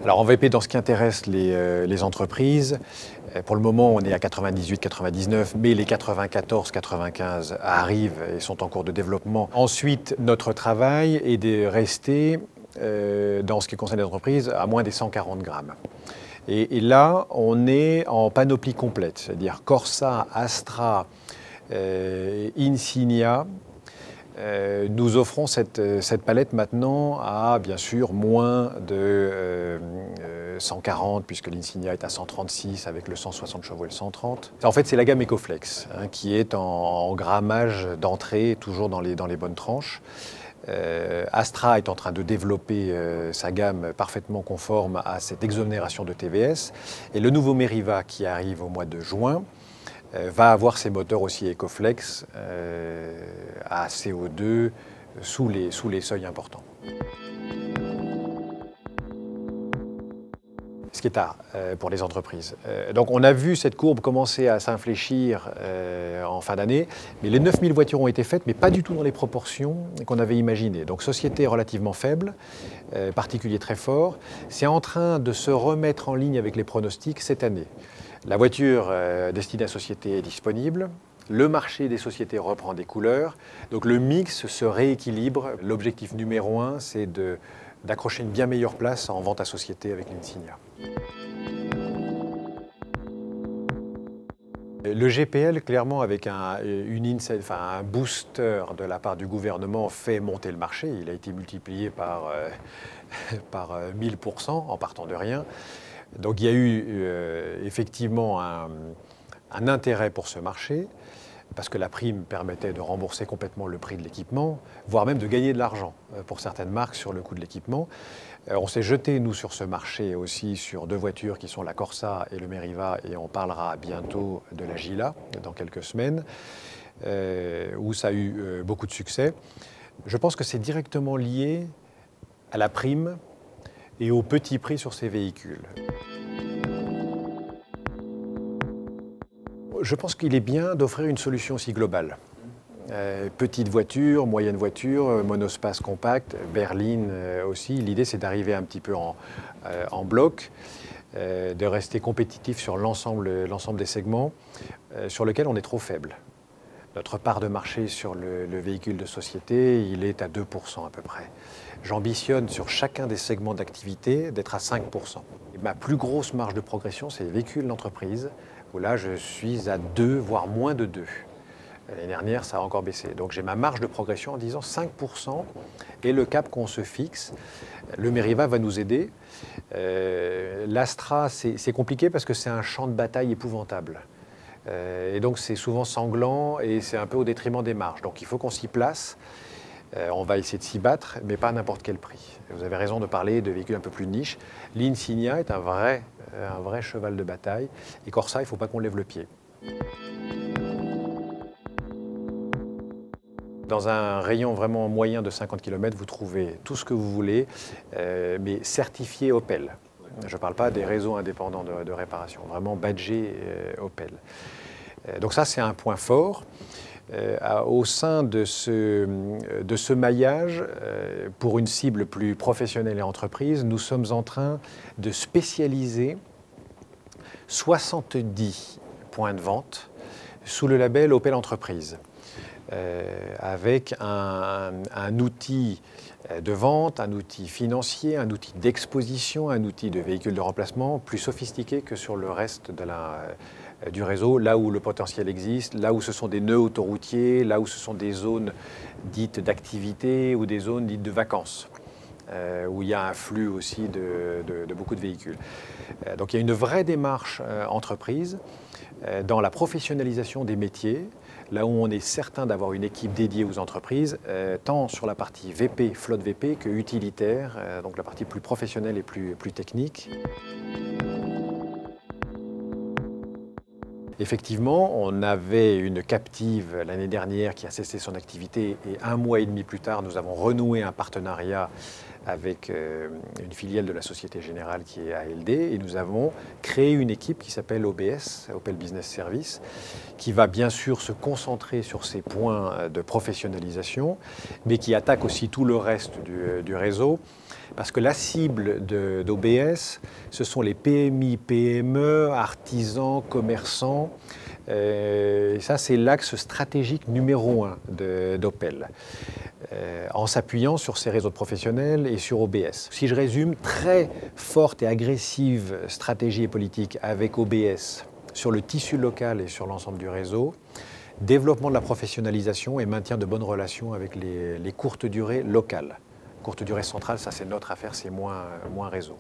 Alors en VP, dans ce qui intéresse les entreprises, pour le moment on est à 98-99, mais les 94-95 arrivent et sont en cours de développement. Ensuite, notre travail est de rester, dans ce qui concerne les entreprises, à moins des 140 grammes. Et là, on est en panoplie complète, c'est-à-dire Corsa, Astra, Insignia. Nous offrons cette palette maintenant à, bien sûr, moins de 140, puisque l'Insignia est à 136 avec le 160 chevaux et le 130. En fait, c'est la gamme Ecoflex, hein, qui est en grammage d'entrée, toujours dans les bonnes tranches. Astra est en train de développer sa gamme parfaitement conforme à cette exonération de TVS. Et le nouveau Meriva, qui arrive au mois de juin, va avoir ses moteurs aussi Ecoflex à CO2 sous les seuils importants. Ce qui est tard pour les entreprises. Donc on a vu cette courbe commencer à s'infléchir en fin d'année, mais les 9000 voitures ont été faites, mais pas du tout dans les proportions qu'on avait imaginées. Donc société relativement faible, particulier très fort. C'est en train de se remettre en ligne avec les pronostics cette année. La voiture destinée à société est disponible. Le marché des sociétés reprend des couleurs. Donc le mix se rééquilibre. L'objectif numéro 1, c'est d'accrocher une bien meilleure place en vente à société avec l'Insignia. Le GPL, clairement, avec un booster de la part du gouvernement, fait monter le marché. Il a été multiplié par 1000% en partant de rien. Donc il y a eu effectivement un intérêt pour ce marché, parce que la prime permettait de rembourser complètement le prix de l'équipement, voire même de gagner de l'argent pour certaines marques sur le coût de l'équipement. On s'est jeté, nous, sur ce marché aussi sur deux voitures qui sont la Corsa et le Meriva, et on parlera bientôt de la Gila dans quelques semaines, où ça a eu beaucoup de succès. Je pense que c'est directement lié à la prime et au petit prix sur ces véhicules. Je pense qu'il est bien d'offrir une solution aussi globale. Petite voiture, moyenne voiture, monospace compact, berline aussi. L'idée, c'est d'arriver un petit peu en bloc, de rester compétitif sur l'ensemble des segments sur lesquels on est trop faible. Notre part de marché sur le véhicule de société, il est à 2% à peu près. J'ambitionne sur chacun des segments d'activité d'être à 5%. Et ma plus grosse marge de progression, c'est les véhicules d'entreprise, où là, je suis à 2, voire moins de 2. L'année dernière, ça a encore baissé. Donc j'ai ma marge de progression en disant 5% et le cap qu'on se fixe. Le Meriva va nous aider. L'Astra, c'est compliqué parce que c'est un champ de bataille épouvantable. Et donc c'est souvent sanglant et c'est un peu au détriment des marges. Donc il faut qu'on s'y place. On va essayer de s'y battre, mais pas à n'importe quel prix. Vous avez raison de parler de véhicules un peu plus niche. L'Insignia est un vrai cheval de bataille. Et Corsa, il ne faut pas qu'on lève le pied. Dans un rayon vraiment moyen de 50 km, vous trouvez tout ce que vous voulez, mais certifié Opel. Je ne parle pas des réseaux indépendants de réparation, vraiment badgé Opel. Donc ça, c'est un point fort. Au sein de ce maillage, pour une cible plus professionnelle et entreprise, nous sommes en train de spécialiser 70 points de vente sous le label Opel Entreprise. Avec un outil de vente, un outil financier, un outil d'exposition, un outil de véhicule de remplacement plus sophistiqué que sur le reste du réseau, là où le potentiel existe, là où ce sont des nœuds autoroutiers, là où ce sont des zones dites d'activité ou des zones dites de vacances, où il y a un flux aussi de beaucoup de véhicules. Donc il y a une vraie démarche entreprise dans la professionnalisation des métiers, là où on est certain d'avoir une équipe dédiée aux entreprises, tant sur la partie VP, flotte VP, que utilitaire, donc la partie plus professionnelle et plus technique. Effectivement, on avait une captive l'année dernière qui a cessé son activité et un mois et demi plus tard, nous avons renoué un partenariat avec une filiale de la Société Générale qui est ALD, et nous avons créé une équipe qui s'appelle OBS, Opel Business Service, qui va bien sûr se concentrer sur ces points de professionnalisation, mais qui attaque aussi tout le reste du réseau, parce que la cible d'OBS, ce sont les PMI, PME, artisans, commerçants. Et ça, c'est l'axe stratégique numéro 1 d'Opel, en s'appuyant sur ces réseaux professionnels et sur OBS. Si je résume, très forte et agressive stratégie et politique avec OBS sur le tissu local et sur l'ensemble du réseau, développement de la professionnalisation et maintien de bonnes relations avec les courtes durées locales. Courte durée centrale, ça c'est notre affaire, c'est moins réseau.